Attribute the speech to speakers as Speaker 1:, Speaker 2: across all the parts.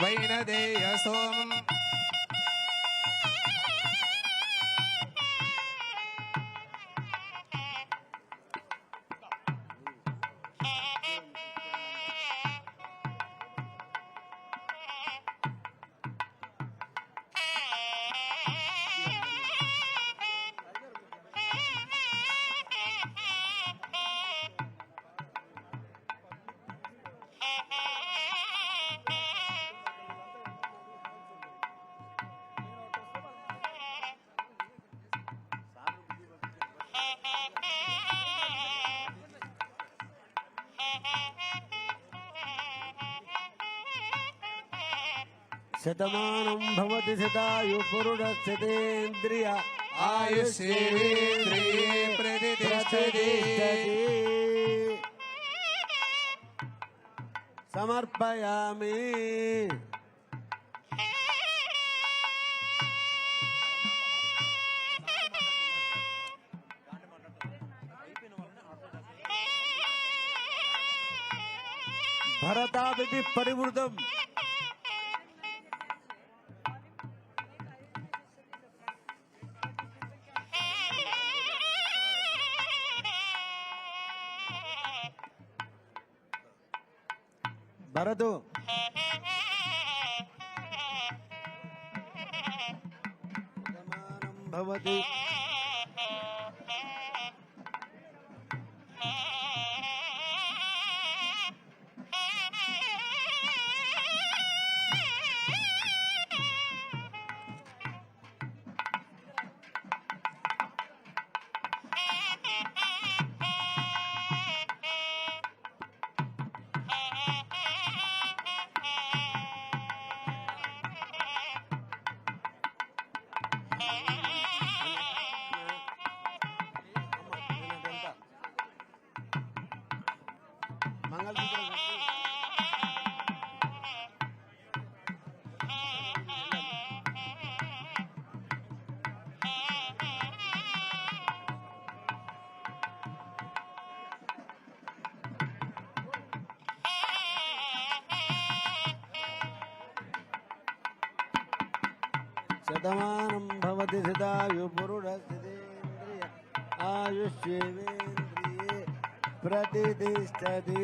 Speaker 1: వైనదేయ సోమం
Speaker 2: శతమానం భవతి శతాయు పురుషస్యేంద్రియ
Speaker 1: ఆయుష్యేంద్రియే ప్రతిష్టతి
Speaker 2: సమర్పయామి. భరతాది పరివృతం భరతు సమానం భవతి శతమానం భవతి శతాయు పురుషస్యేంద్రియ ఆయుష్యేంద్రియే ప్రతిష్టతి.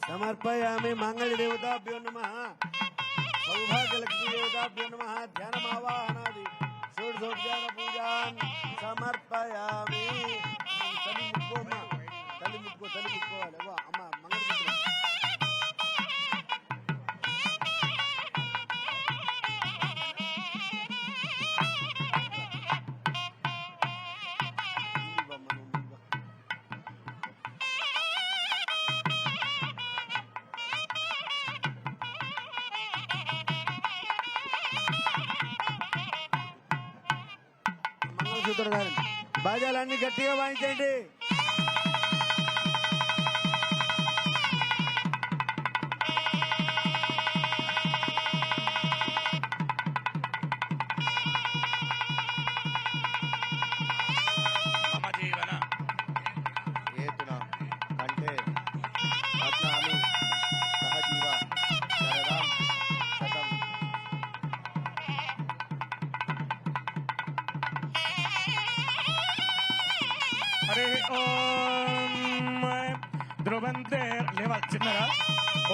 Speaker 2: సమర్పయామి. మంగళదేవతాభ్యో నమః, సౌభాగ్యలక్ష్మీ దేవతాభ్యో నమః. ధ్యానమావాహనాది షోడశోపచార పూజాన్ సమర్పయామి. తల్లి ముక్కోమ్మా, తల్లి ముక్కోవాలి. అమ్మ మంగళ బాజాలన్నీ గట్టిగా వాయించండి.
Speaker 3: ఓం ధ్రువంతే లేవాలి చిన్నగా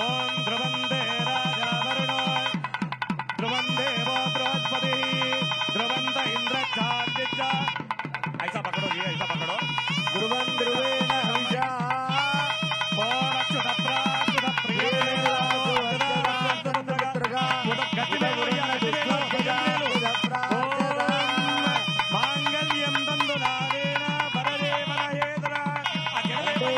Speaker 3: ఓం ధ్రువంతే రాజా వరుణో ధ్రువందేవో బృహస్పతి ధ్రువంత ఇంద్ర చార్య ఐసా పకడో ఐసా పకడో
Speaker 2: ధ్రువం ధ్రువేణ హంసా
Speaker 3: ఓం అచ్యుత ప్రాచుత ప్రియేణ మాంగళ్యం దందులారేణ వరదే వరహేదర
Speaker 2: సంజీవ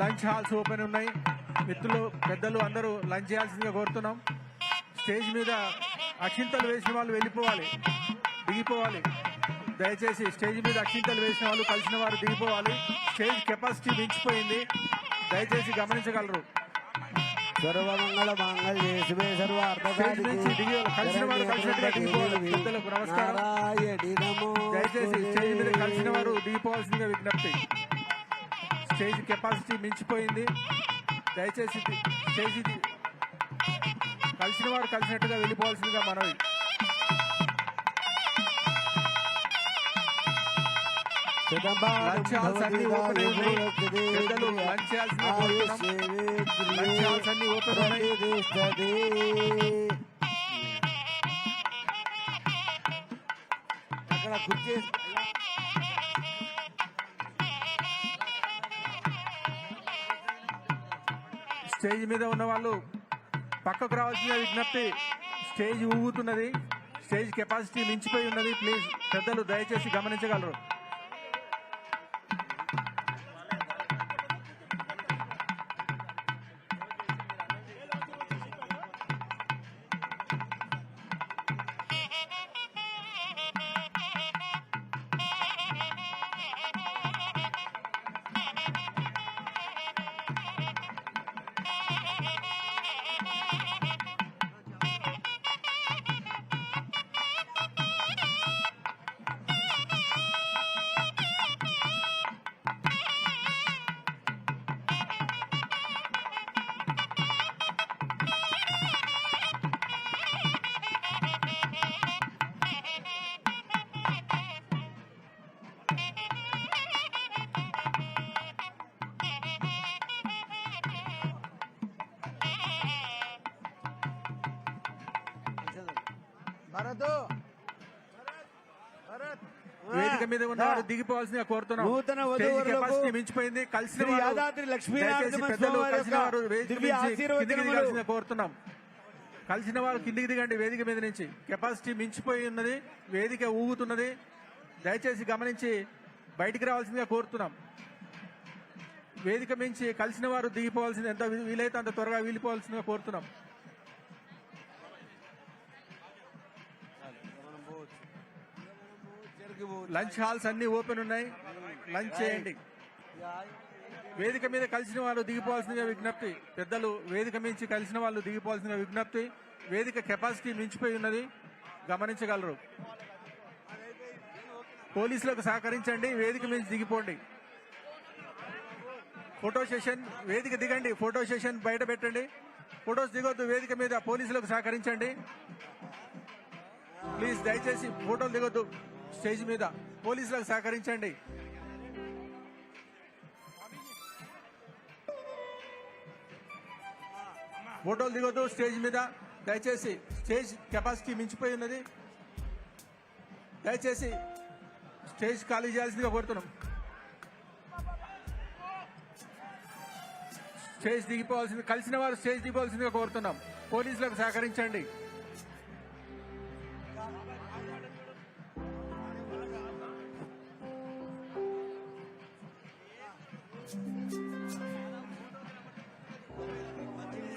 Speaker 4: లంచ్ హాల్స్ ఓపెన్ ఉన్నాయి. మిత్రులు పెద్దలు అందరూ లంచ్ చేయాల్సిందిగా కోరుతున్నాం. స్టేజ్ మీద అక్షింతలు వేసిన వాళ్ళు వెళ్ళిపోవాలి, దిగిపోవాలి. దయచేసి స్టేజ్ మీద అక్షింతలు వేసిన వాళ్ళు కలిసిన వారు దిగిపోవాలి. స్టేజ్ కెపాసిటీ మించిపోయింది, దయచేసి గమనించగలరు.
Speaker 2: సర్వమంగళ మాంగళ్యే శివే
Speaker 4: స్టేజ్ నుంచి దిగి కలిసిన వారు కలిసినట్టుగా దిగిపోవాలి. పెద్దలకు నమస్కారం.
Speaker 2: నారాయణి నమో
Speaker 4: దయచేసి స్టేజ్ మీద కలిసిన వారు దిగిపోవాల్సిందిగా విజ్ఞప్తి. స్టేజ్ కెపాసిటీ మించిపోయింది, దయచేసి స్టేజ్ కలిసిన వారు కలిసినట్టుగా వెళ్ళిపోవాల్సిందిగా మనవి. లంచ్ హాల్స్ అన్ని ఓపెన్ ఉన్నాయి. పెద్దలు లంచ్ చేయాల్సిందిగా కోరుతున్నాం. లంచ్ హాల్స్ అన్ని ఓపెన్ ఉన్నాయి.
Speaker 2: అక్కడ కుర్చీ
Speaker 4: స్టేజ్ మీద ఉన్న వాళ్ళు పక్కకు రావాల్సిన విజ్ఞప్తి. స్టేజ్ ఊగుతున్నది, స్టేజ్ కెపాసిటీ మించిపోయి ఉన్నది. ప్లీజ్ పెద్దలు దయచేసి గమనించగలరు. వేదిక మీద ఉన్నవారు దిగిపోవాల్సిందిగా కోరుతున్నాం.
Speaker 2: నూతన
Speaker 4: స్టేజ్
Speaker 2: వధూవరులకు
Speaker 4: కెపాసిటీ మించిపోయింది. కలిసిన
Speaker 2: శ్రీ
Speaker 4: వారు
Speaker 2: యాదాద్రి లక్ష్మీనరసింహ
Speaker 4: దయచేసి పెద్దలు
Speaker 2: స్వామి వారి
Speaker 4: కలిసిన వారు
Speaker 2: యొక్క
Speaker 4: వేదిక
Speaker 2: దివ్య
Speaker 4: నుంచి
Speaker 2: ఆశీర్వచనములు.
Speaker 4: కిందికి దిగాల్సిందిగా కోరుతున్నాం. కలిసిన వారు కిందికి దిగండి. వేదిక మీద నుంచి కెపాసిటీ మించిపోయి ఉన్నది, వేదిక ఊగుతున్నది. దయచేసి గమనించి బయటికి రావాల్సిందిగా కోరుతున్నాం. వేదిక మించి కలిసిన వారు దిగిపోవాల్సింది, ఎంత వీలైతే అంత త్వరగా వీలిపోవాల్సిందిగా కోరుతున్నాం. లంచ్ హాల్స్ అన్ని ఓపెన్ ఉన్నాయి, లంచ్ చేయండి. వేదిక మీద కలిసిన వాళ్ళు దిగిపోవాల్సిందిగా విజ్ఞప్తి. పెద్దలు వేదిక మించి కలిసిన వాళ్ళు దిగిపోవాల్సిందిగా విజ్ఞప్తి. వేదిక కెపాసిటీ మించిపోయి ఉన్నది, గమనించగలరు. పోలీసులకు సహకరించండి, వేదిక మించి దిగిపోండి. ఫోటో సెషన్ వేదిక దిగండి, ఫోటో సెషన్ బయట పెట్టండి. ఫోటోస్ దిగొద్దు వేదిక మీద. పోలీసులకు సహకరించండి ప్లీజ్. దయచేసి ఫోటోలు దిగొద్దు స్టేజ్ మీద. పోలీసులకు సహకరించండి. ఫోటోలు దిగొద్దు స్టేజ్ మీద దయచేసి. స్టేజ్ కెపాసిటీ మించిపోయి ఉన్నది, దయచేసి స్టేజ్ ఖాళీ చేయాల్సిందిగా కోరుతున్నాం. స్టేజ్ దిగిపోవాల్సింది, కలిసిన వారు స్టేజ్ దిగిపోవాల్సిందిగా కోరుతున్నాం. పోలీసులకు సహకరించండి.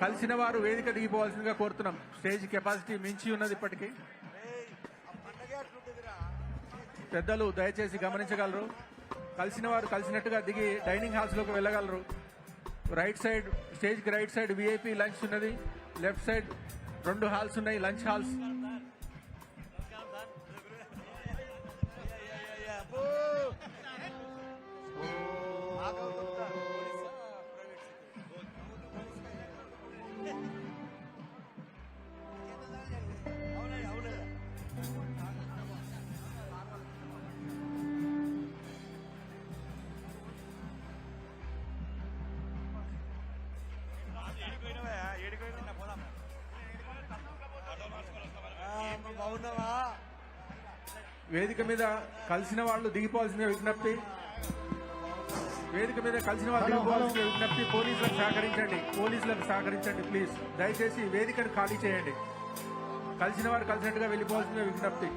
Speaker 4: కలిసిన వారు వేదిక దిగిపోవాల్సిందిగా కోరుతున్నాం. స్టేజ్ కెపాసిటీ మించి ఉన్నది ఇప్పటికీ. పెద్దలు దయచేసి గమనించగలరు. కలిసిన వారు కలిసినట్టుగా దిగి డైనింగ్ హాల్స్ లోకి వెళ్ళగలరు. రైట్ సైడ్ స్టేజ్ కి రైట్ సైడ్ విఐపి లంచ్ ఉన్నది. లెఫ్ట్ సైడ్ 2 హాల్స్ ఉన్నాయి, లంచ్ హాల్స్. వేదిక మీద కలిసిన వాళ్ళు దిగిపోవాల్సిన విజ్ఞప్తి. వేదిక మీద కలిసిన వాళ్ళు దిగిపోవాల్సిన విజ్ఞప్తి. పోలీసులకు సహకరించండి ప్లీజ్. దయచేసి వేదికను ఖాళీ చేయండి. కలిసిన వారు కలిసినట్టుగా వెళ్ళిపోవాల్సిన విజ్ఞప్తి.